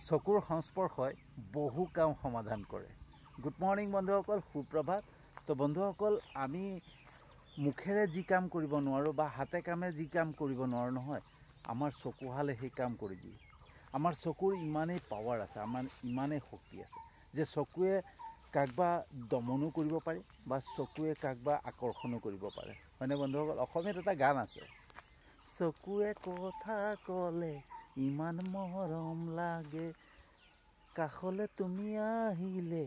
চকুৰ সংস্পৰ্শই বহু কাম সমাধান কৰে। গুড মৰ্নিং বন্ধুসকল, সুপ্ৰভাত। তো বন্ধুসকল, আমি মুখেৰে যি কাম কৰিব নোৱাৰোঁ বা হাতে কামে যি কাম কৰিব নোৱাৰোঁ নহয়, আমাৰ চকুহালে সেই কাম কৰি দিয়ে। আমাৰ চকুৰ ইমানেই পাৱাৰ আছে, আমাৰ ইমানেই শক্তি আছে যে চকুৱে কাকবা দমনো কৰিব পাৰে বা চকুৱে কাকবা আকৰ্ষণো কৰিব পাৰে, হয়নে বন্ধুসকল? অসমীয়াত এটা গান আছে, চকুৱে কথা ক'লে ইমান মৰম লাগে, কাষলৈ তুমি আহিলে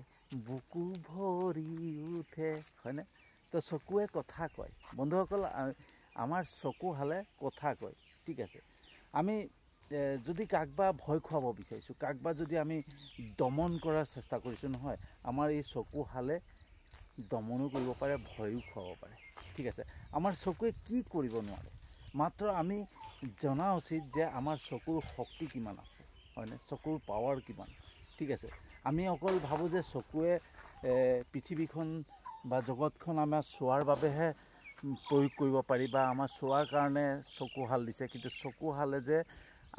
বুকু ভৰি উঠে, হয়নে? তো চকুৱে কথা কয় বন্ধুসকল, আমাৰ চকুহালে কথা কয়। ঠিক আছে, আমি যদি কাকবা ভয় খুৱাব বিচাৰিছোঁ, কাকবা যদি আমি দমন কৰাৰ চেষ্টা কৰিছোঁ নহয়, আমাৰ এই চকুহালে দমনো কৰিব পাৰে, ভয়ো খুৱাব পাৰে। ঠিক আছে, আমাৰ চকুৱে কি কৰিব নোৱাৰে, মাত্ৰ আমি জনা উচিত যে আমাৰ চকুৰ শক্তি কিমান আছে, হয়নে? চকুৰ পাৱাৰ কিমান। ঠিক আছে, আমি অকল ভাবোঁ যে চকুৱে পৃথিৱীখন বা জগতখন আমাৰ চোৱাৰ বাবেহে প্ৰয়োগ কৰিব পাৰি বা আমাৰ চোৱাৰ কাৰণে চকুহাল দিছে, কিন্তু চকুহালে যে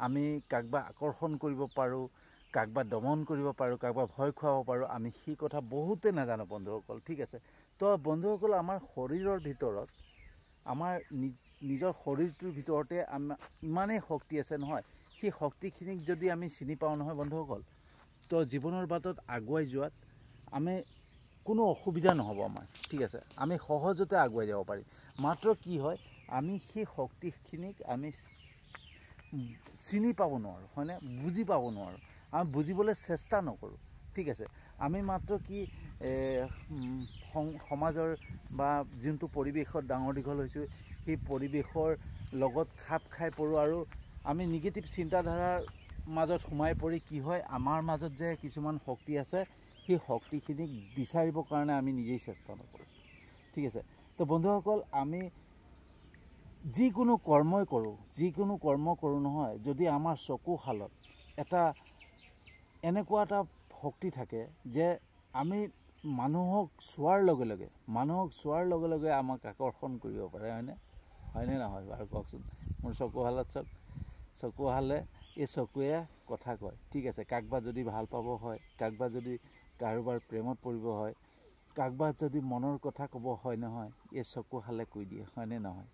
আমি কাকবা আকৰ্ষণ কৰিব পাৰোঁ, কাকবা দমন কৰিব পাৰোঁ, কাকবা ভয় খুৱাব পাৰোঁ, আমি সেই কথা বহুতে নাজানো বন্ধুসকল। ঠিক আছে, তো বন্ধুসকল, আমাৰ শৰীৰৰ ভিতৰত, আমাৰ নিজৰ শৰীৰটোৰ ভিতৰতে আমাৰ ইমানেই শক্তি আছে নহয়, সেই শক্তিখিনিক যদি আমি চিনি পাওঁ নহয় বন্ধুসকল, তো জীৱনৰ বাটত আগুৱাই যোৱাত আমি কোনো অসুবিধা নহ'ব আমাৰ। ঠিক আছে, আমি সহজতে আগুৱাই যাব পাৰিম। মাত্ৰ কি হয়, আমি সেই শক্তিখিনিক আমি চিনি পাব নোৱাৰোঁ, হয়নে? বুজি পাব নোৱাৰোঁ, আমি বুজিবলৈ চেষ্টা নকৰোঁ। ঠিক আছে, আমি মাত্ৰ কি সমাজৰ বা যোনটো পৰিৱেশত ডাঙৰ দীঘল হৈছোঁ, সেই পৰিৱেশৰ লগত খাপ খাই পৰোঁ আৰু আমি নিগেটিভ চিন্তাধাৰাৰ মাজত সোমাই পৰি কি হয়, আমাৰ মাজত যে কিছুমান শক্তি আছে, সেই শক্তিখিনিক বিচাৰিবৰ কাৰণে আমি নিজেই চেষ্টা নকৰোঁ। ঠিক আছে, তো বন্ধুসকল, আমি যিকোনো কৰ্মই কৰোঁ নহয়, যদি আমাৰ চকুহালত এনেকুৱা এটা শক্তি থাকে যে আমি মানুহক চোৱাৰ লগে লগে আমাক আকৰ্ষণ কৰিব পাৰে, হয়নে নহয় বাৰু কওকচোন? মোৰ চকুহালত চাওক, চকুহালে এই চকুৱে কথা কয়। ঠিক আছে, কাকবা যদি ভাল পাব হয়, কাকবা যদি কাৰোবাৰ প্ৰেমত পৰিব হয়, কাকবা যদি মনৰ কথা ক'ব হয় নহয়, এই চকুহালে কৈ দিয়ে, হয়নে নহয়?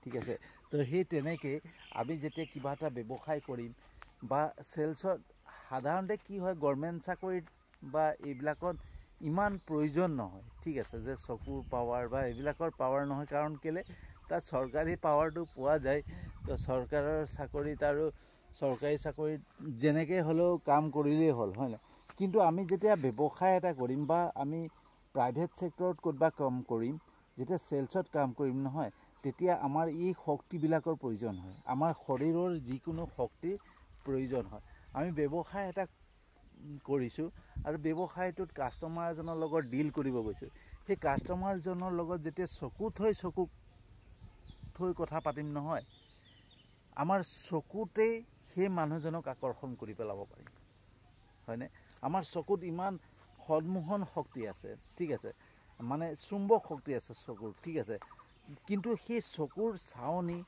ঠিক আছে, তো সেই তেনেকৈ আমি যেতিয়া কিবা এটা ব্যৱসায় কৰিম বা চেলছত, সাধাৰণতে কি হয়, গভৰ্ণমেণ্ট চাকৰিত বা এইবিলাকত ইমান প্ৰয়োজন নহয়। ঠিক আছে, যে চকুৰ পাৱাৰ বা এইবিলাকৰ পাৱাৰ নহয়, কাৰণ কেলৈ, তাত চৰকাৰী পাৱাৰটো পোৱা যায়। তো চৰকাৰৰ চাকৰিত আৰু চৰকাৰী চাকৰিত যেনেকৈ হ'লেও কাম কৰিলেই হ'ল, হয় নাই? কিন্তু আমি যেতিয়া ব্যৱসায় এটা কৰিম বা আমি প্ৰাইভেট ছেক্টৰত ক'ৰবাত কাম কৰিম, যেতিয়া চেলছত কাম কৰিম নহয়, তেতিয়া আমাৰ এই শক্তিবিলাকৰ প্ৰয়োজন হয়, আমাৰ শৰীৰৰ যিকোনো শক্তিৰ প্ৰয়োজন হয়। আমি ব্যৱসায় এটা কৰিছোঁ আৰু ব্যৱসায়টোত কাষ্টমাৰ এজনৰ লগত ডিল কৰিব গৈছোঁ, সেই কাষ্টমাৰজনৰ লগত যেতিয়া চকু থৈ কথা পাতিম নহয়, আমাৰ চকুতেই সেই মানুহজনক আকৰ্ষণ কৰি পেলাব পাৰিম, হয়নে? আমাৰ চকুত ইমান সন্মোহন শক্তি আছে। ঠিক আছে, মানে চুম্বক শক্তি আছে চকুৰ। ঠিক আছে, কিন্তু সেই চকুৰ চাৱনি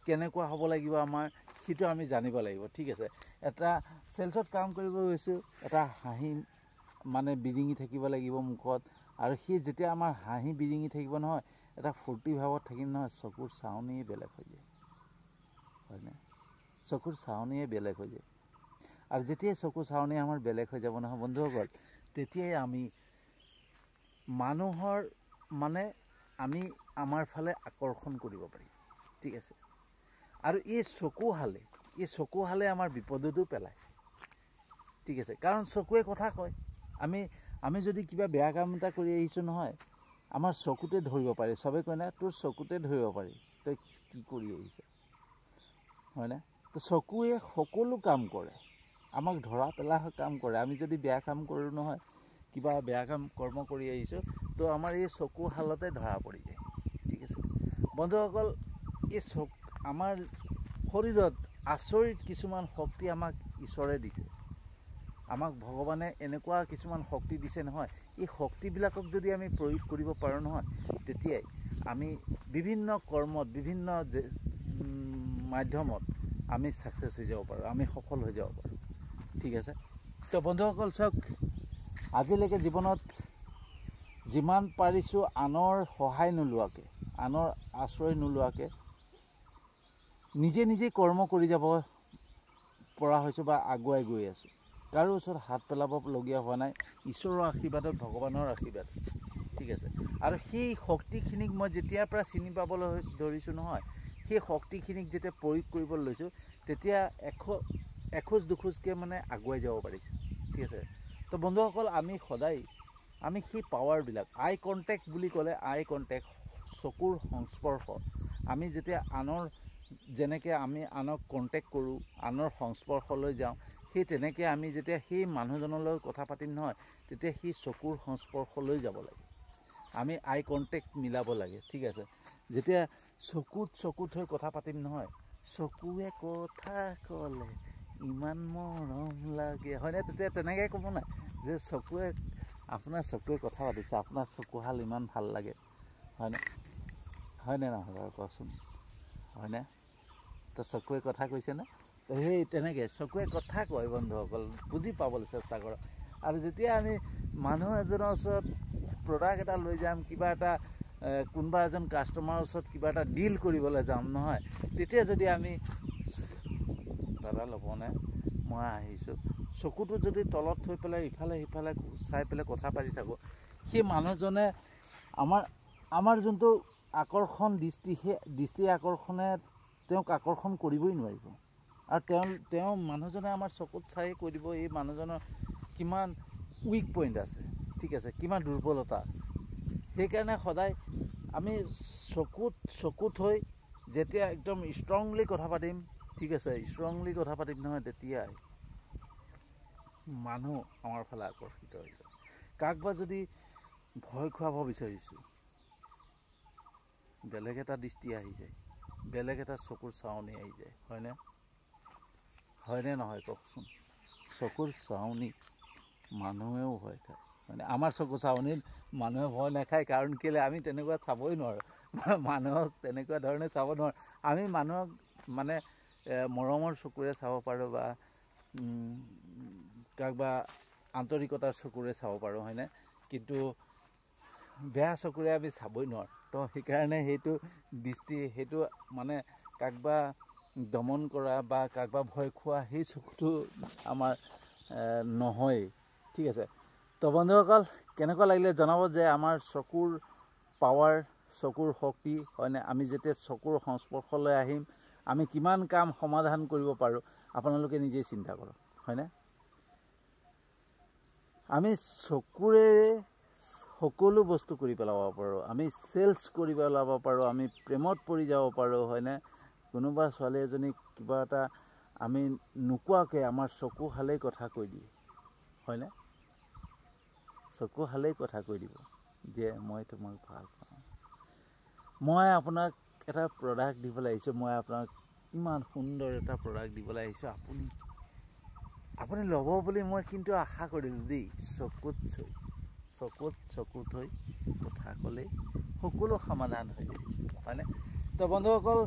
কেনেকুৱা হ'ব লাগিব আমাৰ, সেইটো আমি জানিব লাগিব। ঠিক আছে, এটা চেলছত কাম কৰিব গৈছোঁ, এটা হাঁহি মানে বিৰিঙি থাকিব লাগিব মুখত, আৰু সেই যেতিয়া আমাৰ হাঁহি বিৰিঙি থাকিব নহয়, এটা ফূৰ্তি ভাৱত থাকিম নহয়, চকুৰ চাৱনিয়ে বেলেগ হৈ যায়, হয়নে? চকুৰ চাৱনিয়ে বেলেগ হৈ যায়। আৰু যেতিয়াই চকুৰ চাৱনি আমাৰ বেলেগ হৈ যাব নহয় বন্ধুসকল, তেতিয়াই আমি মানুহৰ আমি আমাৰ ফালে আকৰ্ষণ কৰিব পাৰিম। ঠিক আছে, আৰু এই চকুহালে আমাৰ বিপদতো পেলায়। ঠিক আছে, কাৰণ চকুৱে কথা কয়। আমি যদি কিবা বেয়া কাম এটা কৰি আহিছোঁ নহয়, আমাৰ চকুতে ধৰিব পাৰি। চবেই কয় না, তোৰ চকুতে ধৰিব পাৰি তই কি কৰি আহিছ, হয়নে? তো চকুৱে সকলো কাম কৰে, আমাক ধৰা পেলা কাম কৰে। আমি যদি বেয়া কাম কৰোঁ নহয়, কিবা বেয়া কৰ্ম কৰি আহিছোঁ, তো আমাৰ এই চকুহালতে ধৰা পৰি যায়। ঠিক আছে বন্ধুসকল, আমাৰ শৰীৰত আচৰিত কিছুমান শক্তি আমাক ঈশ্বৰে দিছে। আমাক ভগৱানে এনেকুৱা কিছুমান শক্তি দিছে নহয়, এই শক্তিবিলাকক যদি আমি প্ৰয়োগ কৰিব পাৰোঁ নহয়, তেতিয়াই আমি বিভিন্ন কৰ্মত, বিভিন্ন মাধ্যমত আমি ছাকচেছ হৈ যাব পাৰোঁ, আমি সফল হৈ যাব পাৰোঁ। ঠিক আছে, তো বন্ধুসকল চাওক, আজিলৈকে জীৱনত যিমান পাৰিছোঁ আনৰ সহায় নোলোৱাকৈ, আনৰ আশ্ৰয় নোলোৱাকৈ নিজে নিজে কৰ্ম কৰি যাব পৰা হৈছোঁ বা আগুৱাই গৈ আছোঁ। কাৰো ওচৰত হাত পেলাবলগীয়া হোৱা নাই, ঈশ্বৰৰ আশীৰ্বাদত, ভগৱানৰ আশীৰ্বাদ। ঠিক আছে। আৰু সেই শক্তিখিনিক মই যেতিয়াৰ পৰা চিনি পাবলৈ ধৰিছোঁ নহয়, সেই শক্তিখিনিক যেতিয়া প্ৰয়োগ কৰিবলৈ লৈছোঁ, তেতিয়া এখোজ দুখোজকৈ মানে আগুৱাই যাব পাৰিছোঁ। ঠিক আছে। তো বন্ধুসকল, আমি সদায় সেই পাৱাৰবিলাক, আই কণ্টেক্ট বুলি ক'লে, আই কণ্টেক্ট, চকুৰ সংস্পৰ্শ, আমি যেতিয়া যেনেকৈ আমি আনক কণ্টেক্ট কৰোঁ, আনৰ সংস্পৰ্শলৈ যাওঁ, সেই তেনেকৈ আমি যেতিয়া সেই মানুহজনৰ কথা পাতিম নহয়, তেতিয়া সেই চকুৰ সংস্পৰ্শলৈ যাব লাগে। আমি আই কণ্টেক্ট মিলাব লাগে। ঠিক আছে। যেতিয়া চকুত হৈ কথা পাতিম নহয়, চকুৱে কথা ক'লে ইমান মৰম লাগে, হয়নে? তেতিয়া তেনেকৈ ক'ব নাই যে আপোনাৰ চকুৱে কথা পাতিছে, আপোনাৰ চকুহাল ইমান ভাল লাগে, হয়নে নহয় বাৰু কওকচোন, হয়নে? তো চকুৱে কথা কৈছেনে? সেই তেনেকৈ চকুৱে কথা কয় বন্ধুসকল, বুজি পাবলৈ চেষ্টা কৰক। আৰু যেতিয়া আমি মানুহ এজনৰ ওচৰত প্ৰডাক্ট এটা লৈ যাম, কিবা এটা কোনোবা এজন কাষ্টমাৰৰ ওচৰত কিবা এটা ডিল কৰিবলৈ যাম নহয়, তেতিয়া যদি আমি দাদা ল'বনে, মই আহিছোঁ, চকুটো যদি তলত থৈ পেলাই ইফালে সিফালে চাই পেলাই কথা পাতি থাকোঁ, সেই মানুহজনে আমাৰ যোনটো আকৰ্ষণ দৃষ্টি, সেই দৃষ্টিৰ আকৰ্ষণে তেওঁক আকৰ্ষণ কৰিবই নোৱাৰিব। আৰু তেওঁ মানুহজনে আমাৰ চকুত চাই কৈ দিব এই মানুহজনৰ কিমান উইক পইণ্ট আছে। ঠিক আছে। কিমান দুৰ্বলতা আছে। সেইকাৰণে সদায় আমি চকুত হৈ যেতিয়া একদম ষ্ট্ৰংলি কথা পাতিম, ঠিক আছে, ষ্ট্ৰংলি কথা পাতিম নহয়, তেতিয়াই মানুহ আমাৰ ফালে আকৰ্ষিত হৈ যায়। কাক বা যদি ভয় খুৱাব বিচাৰিছোঁ, বেলেগ এটা দৃষ্টি আহি যায়, বেলেগ এটা চকুৰ চাৱনি আহি যায়, হয়নে নহয় কওকচোন? চকুৰ চাৱনিত মানুহেও ভয় খায়, আমাৰ চকুৰ চাৱনিত মানুহে ভয় নাখায়। কাৰণ কেলৈ? আমি তেনেকুৱা চাবই নোৱাৰোঁ, মানুহক তেনেকুৱা ধৰণে চাব নোৱাৰোঁ। আমি মানুহক মানে মৰমৰ চকুৰে চাব পাৰোঁ, বা কাৰোবা আন্তৰিকতাৰ চকুৰে চাব পাৰোঁ, হয়নে? কিন্তু বেয়া চকুৰে আমি চাবই নোৱাৰোঁ। তো সেইকাৰণে সেইটো দৃষ্টি, সেইটো মানে কাৰোবা দমন কৰা বা কাৰোবা ভয় খোৱা, সেই চকুটো আমাৰ নহয়েই। ঠিক আছে। তো বন্ধুসকল, কেনেকুৱা লাগিলে জনাব যে আমাৰ চকুৰ পাৱাৰ, চকুৰ শক্তি, হয়নে? আমি যেতিয়া চকুৰ সংস্পৰ্শলৈ আহিম, আমি কিমান কাম সমাধান কৰিব পাৰোঁ, আপোনালোকে নিজেই চিন্তা কৰক, হয়নে? আমি চকুৰে সকলো বস্তু কৰি পেলাব পাৰোঁ, আমি চেলছ কৰি পেলাব পাৰোঁ, আমি প্ৰেমত পৰি যাব পাৰোঁ, হয়নে? কোনোবা ছোৱালী এজনীক কিবা এটা আমি নোকোৱাকৈ আমাৰ চকুহালেই কথা কৈ দিয়ে, হয়নে? চকুহালেই কথা কৈ দিব যে মই তোমাক ভাল পাওঁ, মই আপোনাক এটা প্ৰডাক্ট দিবলৈ আহিছোঁ, মই আপোনাক ইমান সুন্দৰ এটা প্ৰডাক্ট দিবলৈ আহিছোঁ, আপুনি ল'ব বুলি মই কিন্তু আশা কৰিলোঁ দেই। চকুত হৈ কথা ক'লেই সকলো সমাধান হৈ যায়, হয়নে? তো বন্ধুসকল,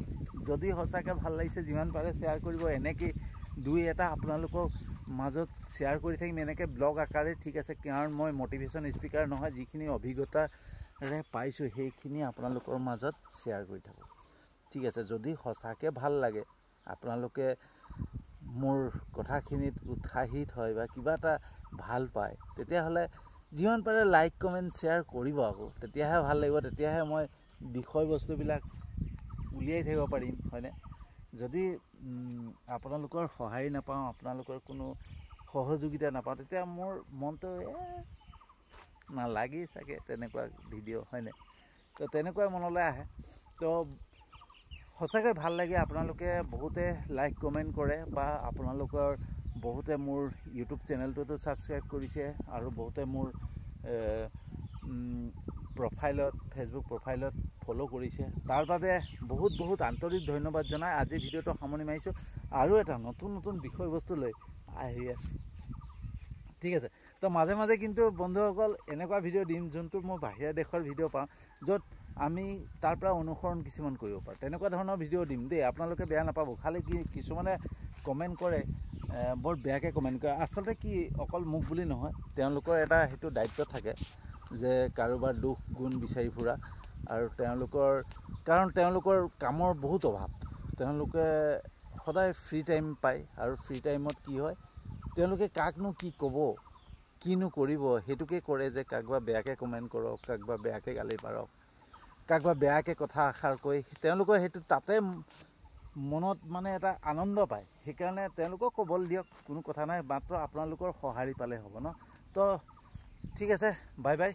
যদি সঁচাকৈ ভাল লাগিছে, যিমান পাৰে শ্বেয়াৰ কৰিব। এনেকৈ দুই এটা আপোনালোকৰ মাজত শ্বেয়াৰ কৰি থাকিম, এনেকৈ ব্লগ আকাৰে। ঠিক আছে। কাৰণ মই মটিভেশ্যন স্পীকাৰ নহয়, যিখিনি অভিজ্ঞতাৰে পাইছোঁ সেইখিনি আপোনালোকৰ মাজত শ্বেয়াৰ কৰি থাকোঁ। ঠিক আছে। যদি সঁচাকৈ ভাল লাগে, আপোনালোকে মোৰ কথাখিনিত উৎসাহিত হয় বা কিবা এটা ভাল পায়, তেতিয়াহ'লে যিমান পাৰে লাইক কমেণ্ট শ্বেয়াৰ কৰিব আকৌ, তেতিয়াহে ভাল লাগিব, তেতিয়াহে মই বিষয়বস্তুবিলাক উলিয়াই থাকিব পাৰিম, হয়নে? যদি আপোনালোকৰ সহায় নাপাওঁ, আপোনালোকৰ কোনো সহযোগিতা নাপাওঁ, তেতিয়া মোৰ মনটো নালাগেই চাগে তেনেকুৱা ভিডিঅ', হয়নে? তো তেনেকুৱাই মনলৈ আহে। তো সঁচাকৈ ভাল লাগে, আপোনালোকে বহুতে লাইক কমেণ্ট কৰে, বা আপোনালোকৰ বহুতে মোৰ ইউটিউব চেনেলটোতো ছাবস্ক্ৰাইব কৰিছে, আৰু বহুতে মোৰ ফেচবুক প্ৰফাইলত ফ'ল' কৰিছে। তাৰ বাবে বহুত আন্তৰিক ধন্যবাদ জনাই আজি ভিডিঅ'টো সামৰণি মাৰিছোঁ। আৰু এটা নতুন বিষয়বস্তু লৈ আহি আছোঁ। ঠিক আছে। তো মাজে মাজে কিন্তু বন্ধুসকল এনেকুৱা ভিডিঅ' দিম, যোনটো মই বাহিৰা দেশৰ ভিডিঅ' পাওঁ, য'ত আমি তাৰ পৰা অনুসৰণ কিছুমান কৰিব পাৰোঁ, তেনেকুৱা ধৰণৰ ভিডিঅ' দিম দেই। আপোনালোকে বেয়া নাপাব। খালি কিছুমানে কমেণ্ট কৰে বৰ বেয়াকৈ কমেণ্ট কৰে। আচলতে কি অকল মোক বুলি নহয়, তেওঁলোকৰ এটা সেইটো দায়িত্ব থাকে যে কাৰোবাৰ দুখ গুণ বিচাৰি ফুৰা। আৰু কাৰণ তেওঁলোকৰ কামৰ বহুত অভাৱ, তেওঁলোকে সদায় ফ্ৰী টাইম পায়। আৰু ফ্ৰী টাইমত কি হয়, তেওঁলোকে কাকনো কি ক'ব, কিনো কৰিব, সেইটোকে কৰে যে কাকবা বেয়াকৈ কমেণ্ট কৰক, কাকবা বেয়াকৈ গালি পাৰক, কাকবা বেয়াকৈ কথা এষাৰ কৈ তেওঁলোকৰ সেইটো তাতে মনত মানে এটা আনন্দ পায়। সেইকাৰণে তেওঁলোকক ক'বলৈ দিয়ক, কোনো কথা নাই, মাত্ৰ আপোনালোকৰ সঁহাৰি পালে হ'ব ন। তো ঠিক আছে, বাই বাই।